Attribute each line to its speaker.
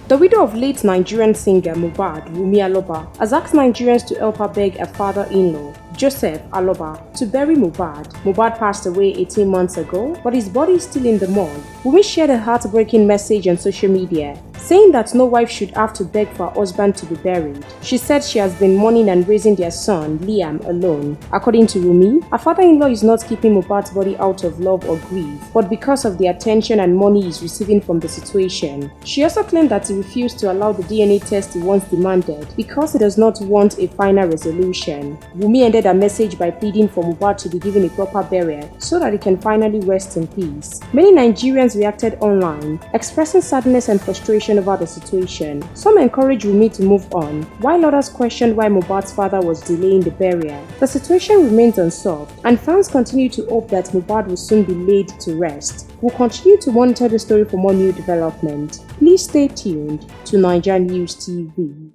Speaker 1: The widow of late Nigerian singer Mohbad, Wunmi has asked Nigerians to help her beg her father-in-law, Joseph Aloba, to bury Mohbad. Mohbad passed away 18 months ago, but his body is still in the morgue. Wunmi shared a heartbreaking message on social media, saying that no wife should have to beg for her husband to be buried. She said she has been mourning and raising their son, Liam, alone. According to Wunmi, her father-in-law is not keeping Mohbad's body out of love or grief, but because of the attention and money he's receiving from the situation. She also claimed that he refused to allow the DNA test he once demanded because he does not want a final resolution. Wunmi ended her message by pleading for Mohbad to be given a proper burial so that he can finally rest in peace. Many Nigerians reacted online, expressing sadness and frustration over the situation. Some encouraged Wunmi to move on, while others questioned why Mohbad's father was delaying the burial. The situation remains unsolved, and fans continue to hope that Mohbad will soon be laid to rest. We'll continue to monitor the story for more new development. Please stay tuned to NaijaNews TV.